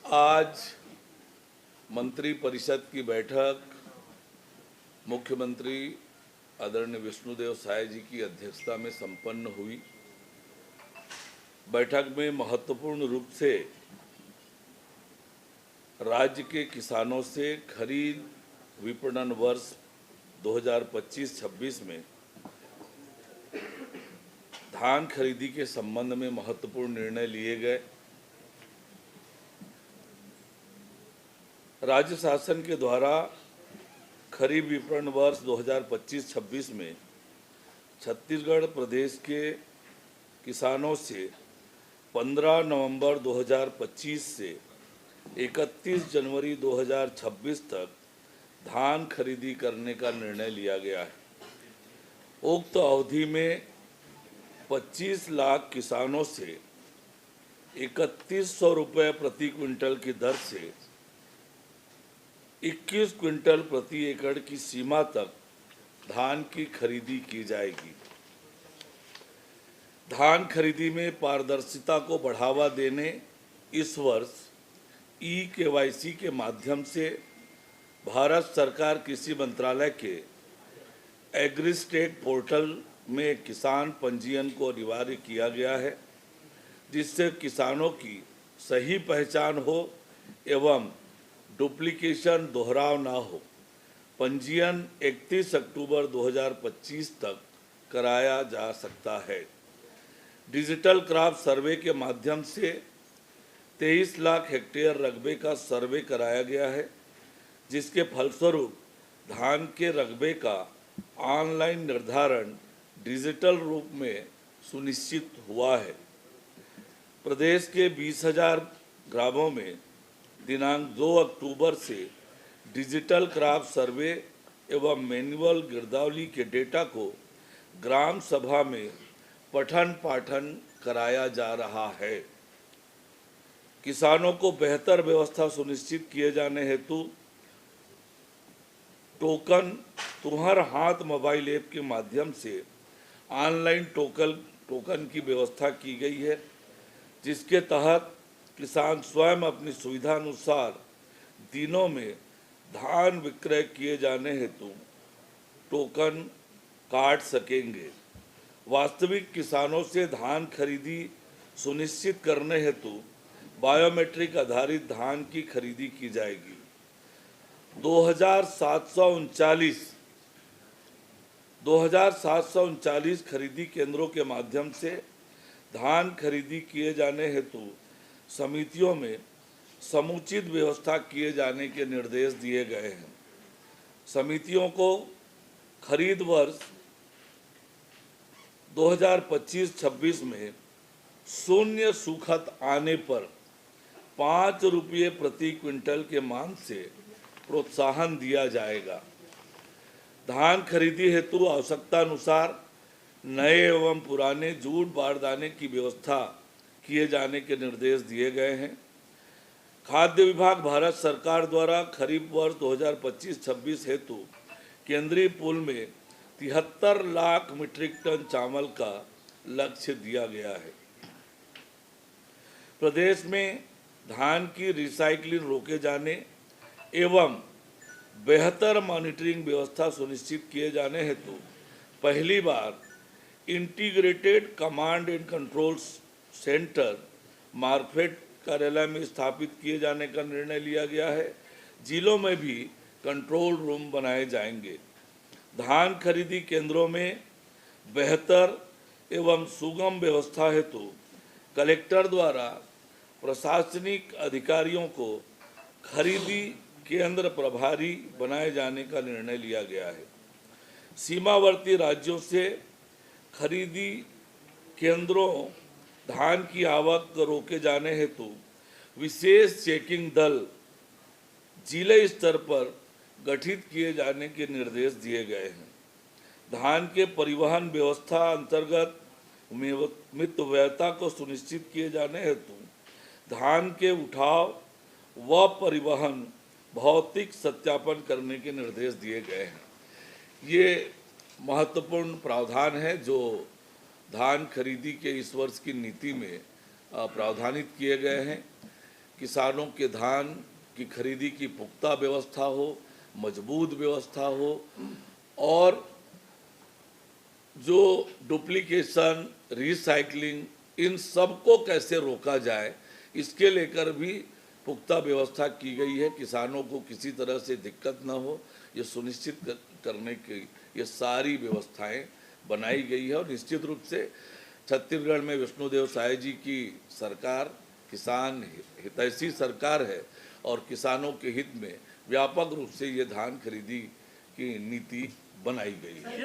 आज मंत्री परिषद की बैठक मुख्यमंत्री आदरणीय विष्णुदेव साय जी की अध्यक्षता में संपन्न हुई। बैठक में महत्वपूर्ण रूप से राज्य के किसानों से खरीद विपणन वर्ष 2025-26 में धान खरीदी के संबंध में महत्वपूर्ण निर्णय लिए गए। राज्य शासन के द्वारा खरीफ विपणन वर्ष 2025-26 में छत्तीसगढ़ प्रदेश के किसानों से 15 नवंबर 2025 से 31 जनवरी 2026 तक धान खरीदी करने का निर्णय लिया गया है। उक्त अवधि में 25 लाख किसानों से 3100 रुपये प्रति क्विंटल की दर से 21 क्विंटल प्रति एकड़ की सीमा तक धान की खरीदी की जाएगी। धान खरीदी में पारदर्शिता को बढ़ावा देने इस वर्ष ई-केवाईसी के माध्यम से भारत सरकार कृषि मंत्रालय के एग्रीस्टेट पोर्टल में किसान पंजीयन को अनिवार्य किया गया है, जिससे किसानों की सही पहचान हो एवं डुप्लीकेशन दोहराव ना हो। पंजीयन 31 अक्टूबर 2025 तक कराया जा सकता है। डिजिटल क्रॉप सर्वे के माध्यम से 23 लाख हेक्टेयर रकबे का सर्वे कराया गया है, जिसके फलस्वरूप धान के रकबे का ऑनलाइन निर्धारण डिजिटल रूप में सुनिश्चित हुआ है। प्रदेश के 20,000 ग्रामों में दिनांक 2 अक्टूबर से डिजिटल क्रॉप सर्वे एवं मैनुअल गिरदावरी के डेटा को ग्राम सभा में पठन पाठन कराया जा रहा है। किसानों को बेहतर व्यवस्था सुनिश्चित किए जाने हेतु टोकन तुम्हार हाथ मोबाइल ऐप के माध्यम से ऑनलाइन टोकन की व्यवस्था की गई है, जिसके तहत किसान स्वयं अपनी सुविधा अनुसार दिनों में धान विक्रय किए जाने हेतु टोकन काट सकेंगे। वास्तविक किसानों से धान खरीदी सुनिश्चित करने हेतु बायोमेट्रिक आधारित धान की खरीदी की जाएगी। 2739 खरीदी केंद्रों के माध्यम से धान खरीदी किए जाने हेतु समितियों में समुचित व्यवस्था किए जाने के निर्देश दिए गए हैं। समितियों को खरीद वर्ष 2025-26 में शून्य सूखत आने पर 5 रुपये प्रति क्विंटल के मान से प्रोत्साहन दिया जाएगा। धान खरीदी हेतु आवश्यकता अनुसार नए एवं पुराने जूट बारदाने की व्यवस्था किए जाने के निर्देश दिए गए हैं। खाद्य विभाग भारत सरकार द्वारा खरीफ वर्ष 2025-26 हेतु केंद्रीय पूल में 73 लाख मीट्रिक टन चावल का लक्ष्य दिया गया है। प्रदेश में धान की रिसाइकलिंग रोके जाने एवं बेहतर मॉनिटरिंग व्यवस्था सुनिश्चित किए जाने हेतु पहली बार integrated command and control centre market कार्यालय में स्थापित किए जाने का निर्णय लिया गया है। जिलों में भी कंट्रोल रूम बनाए जाएंगे। धान खरीदी केंद्रों में बेहतर एवं सुगम व्यवस्था हेतु कलेक्टर द्वारा प्रशासनिक अधिकारियों को खरीदी केंद्र प्रभारी बनाए जाने का निर्णय लिया गया है। सीमावर्ती राज्यों से खरीदी केंद्रों धान की आवक रोके जाने हेतु विशेष चेकिंग दल जिले स्तर पर गठित किए जाने के निर्देश दिए गए हैं। धान के परिवहन व्यवस्था अंतर्गत मितव्ययता को सुनिश्चित किए जाने हेतु धान के उठाव व परिवहन भौतिक सत्यापन करने के निर्देश दिए गए हैं। ये महत्वपूर्ण प्रावधान है जो धान खरीदी के इस वर्ष की नीति में प्रावधानित किए गए हैं। किसानों के धान की खरीदी की पुख्ता व्यवस्था हो, मजबूत व्यवस्था हो और जो डुप्लीकेशन, रिसाइकलिंग, इन सब को कैसे रोका जाए, इसके लेकर भी पुख्ता व्यवस्था की गई है। किसानों को किसी तरह से दिक्कत न हो, ये सुनिश्चित करने की ये सारी व्यवस्थाएं बनाई गई है। और निश्चित रूप से छत्तीसगढ़ में विष्णुदेव साय जी की सरकार किसान हितैषी सरकार है और किसानों के हित में व्यापक रूप से ये धान खरीदी की नीति बनाई गई है।